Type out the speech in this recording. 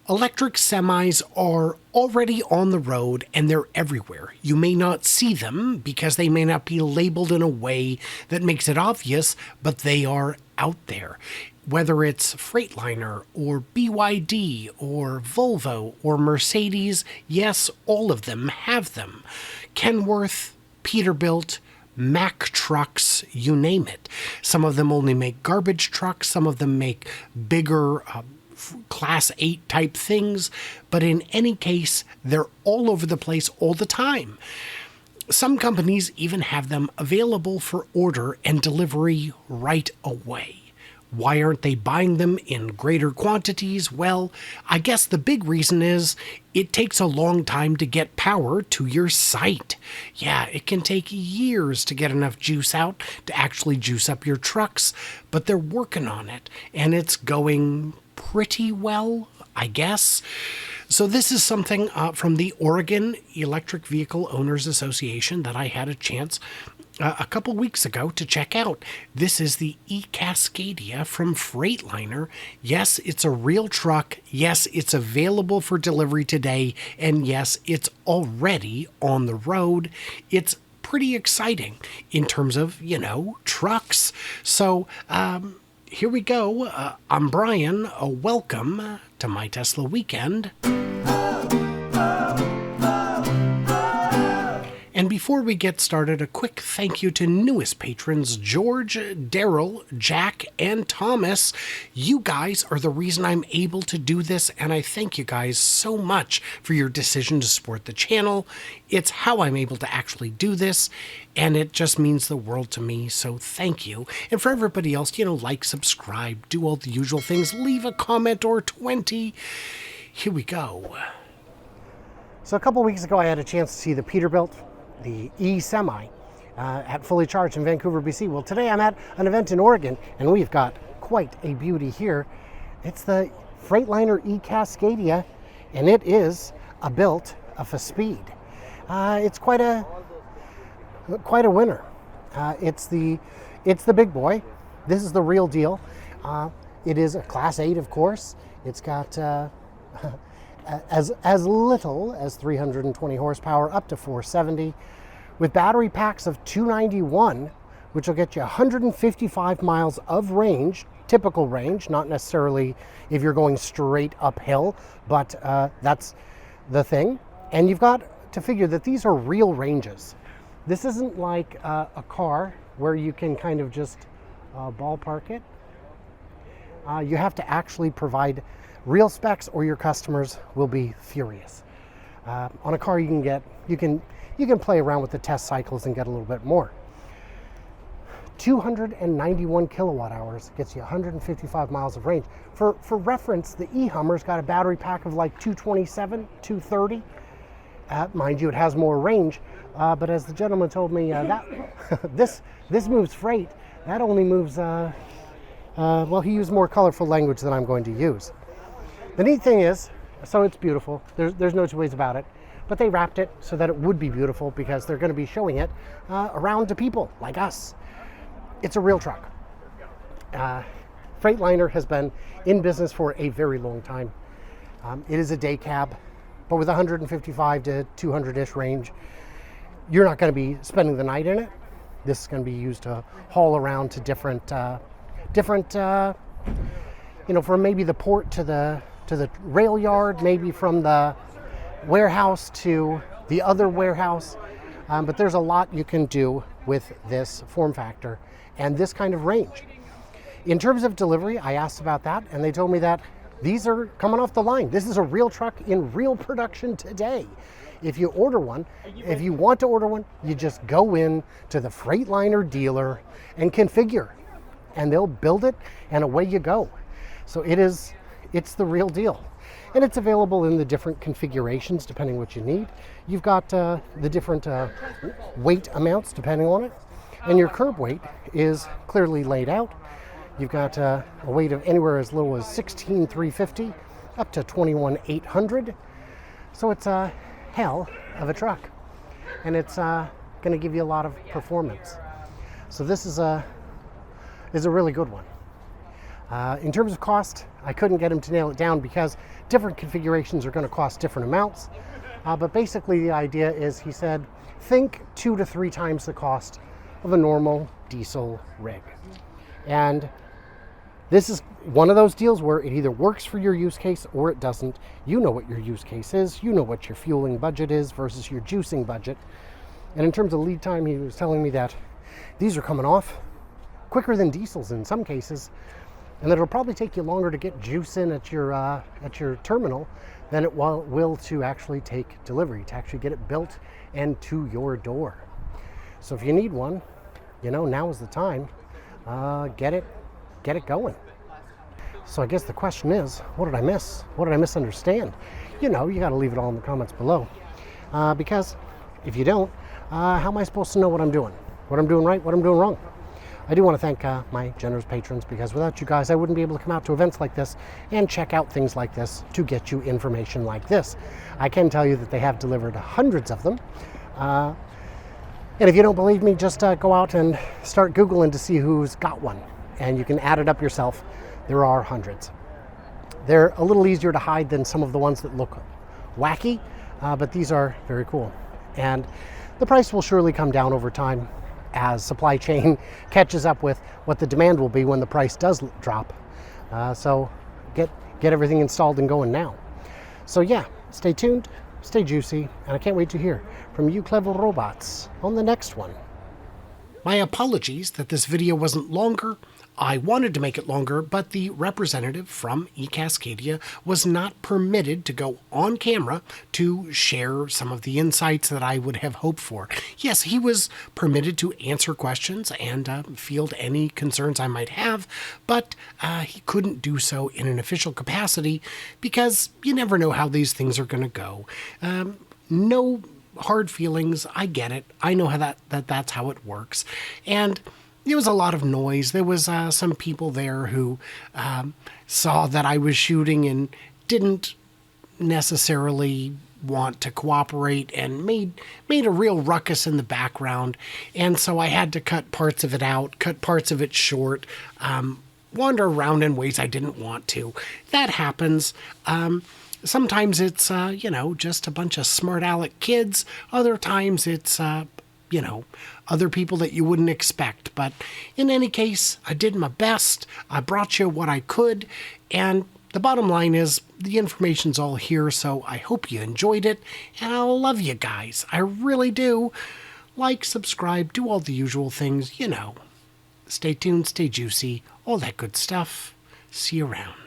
Electric semis are already on the road and they're everywhere. You may not see them because they may not be labeled in a way that makes it obvious, but they are out there. Whether it's Freightliner or BYD or Volvo or Mercedes, yes, all of them have them. Kenworth, Peterbilt, Mack trucks, you name it. Some of them only make garbage trucks, some of them make bigger Class 8 type things, but in any case, they're all over the place all the time. Some companies even have them available for order and delivery right away. Why aren't they buying them in greater quantities? Well, I guess the big reason is it takes a long time to get power to your site. Yeah, it can take years to get enough juice out to actually juice up your trucks, but they're working on it, and it's going pretty well, I guess. So this is something from the Oregon Electric Vehicle Owners Association that I had a chance a couple weeks ago to check out. This is the eCascadia from Freightliner. Yes, it's a real truck. Yes, it's available for delivery today. And yes, it's already on the road. It's pretty exciting in terms of, trucks. So, here we go. I'm Brian. Welcome to My Tesla Weekend. And before we get started, a quick thank you to newest patrons George, Daryl, Jack, and Thomas. You guys are the reason I'm able to do this, and I thank you guys so much for your decision to support the channel. It's how I'm able to actually do this, and it just means the world to me, so thank you. And for everybody else, like, subscribe, do all the usual things, leave a comment or 20. Here we go. So a couple weeks ago, I had a chance to see the Peterbilt, the eSemi, at Fully Charged in Vancouver, BC. Well, today I'm at an event in Oregon, and we've got quite a beauty here. It's the Freightliner eCascadia, and it is a built of a speed. It's quite a winner. It's the big boy. This is the real deal. It is a Class 8, of course. It's got as little as 320 horsepower up to 470 with battery packs of 291, which will get you 155 miles of range, typical range, not necessarily if you're going straight uphill, but that's the thing. And you've got to figure that these are real ranges. This isn't like a car where you can kind of just ballpark it. You have to actually provide real specs or your customers will be furious. On a car you can play around with the test cycles and get a little bit more. 291 kilowatt hours gets you 155 miles of range. For reference, the e-Hummer's got a battery pack of like 227, 230. Mind you, it has more range, but as the gentleman told me, that this moves freight. That only moves, well, he used more colorful language than I'm going to use. The neat thing is, so it's beautiful, there's no two ways about it, but they wrapped it so that it would be beautiful because they're going to be showing it around to people like us. It's a real truck. Freightliner has been in business for a very long time. It is a day cab, but with 155 to 200-ish range, you're not going to be spending the night in it. This is going to be used to haul around to different, from maybe the port to the rail yard, maybe from the warehouse to the other warehouse. But there's a lot you can do with this form factor and this kind of range. In terms of delivery, I asked about that, and they told me that these are coming off the line. This is a real truck in real production today. If you order one, if you want to order one, you just go in to the Freightliner dealer and configure, and they'll build it, and away you go. So it's the real deal. And it's available in the different configurations depending what you need. You've got the different weight amounts depending on it. And your curb weight is clearly laid out. You've got a weight of anywhere as little as 16,350 up to 21,800. So it's a hell of a truck. And it's going to give you a lot of performance. So this is a really good one. In terms of cost, I couldn't get him to nail it down because different configurations are going to cost different amounts. But basically the idea is, he said, think 2 to 3 times the cost of a normal diesel rig. And this is one of those deals where it either works for your use case or it doesn't. You know what your use case is. You know what your fueling budget is versus your juicing budget. And in terms of lead time, he was telling me that these are coming off quicker than diesels in some cases, and that it'll probably take you longer to get juice in at your terminal than it will to actually take delivery, to actually get it built and to your door. So if you need one, now is the time. Get it going. So I guess the question is, what did I miss? What did I misunderstand? You got to leave it all in the comments below. Because if you don't, how am I supposed to know what I'm doing? What I'm doing right, what I'm doing wrong? I do want to thank my generous patrons, because without you guys, I wouldn't be able to come out to events like this and check out things like this to get you information like this. I can tell you that they have delivered hundreds of them. And if you don't believe me, just go out and start Googling to see who's got one. And you can add it up yourself. There are hundreds. They're a little easier to hide than some of the ones that look wacky, but these are very cool. And the price will surely come down over time as supply chain catches up with what the demand will be when the price does drop. So get everything installed and going now. So yeah, stay tuned, stay juicy, and I can't wait to hear from you clever robots on the next one. My apologies that this video wasn't longer. I wanted to make it longer, but the representative from eCascadia was not permitted to go on camera to share some of the insights that I would have hoped for. Yes, he was permitted to answer questions and field any concerns I might have, but he couldn't do so in an official capacity because you never know how these things are going to go. No hard feelings. I get it. I know how that's how it works. And there was a lot of noise. There was some people there who saw that I was shooting and didn't necessarily want to cooperate and made a real ruckus in the background. And so I had to cut parts of it out, cut parts of it short, wander around in ways I didn't want to. That happens. Sometimes it's, just a bunch of smart aleck kids. Other times it's, other people that you wouldn't expect. But in any case, I did my best. I brought you what I could. And the bottom line is the information's all here. So I hope you enjoyed it. And I love you guys. I really do. Like, subscribe, do all the usual things, Stay tuned, stay juicy, all that good stuff. See you around.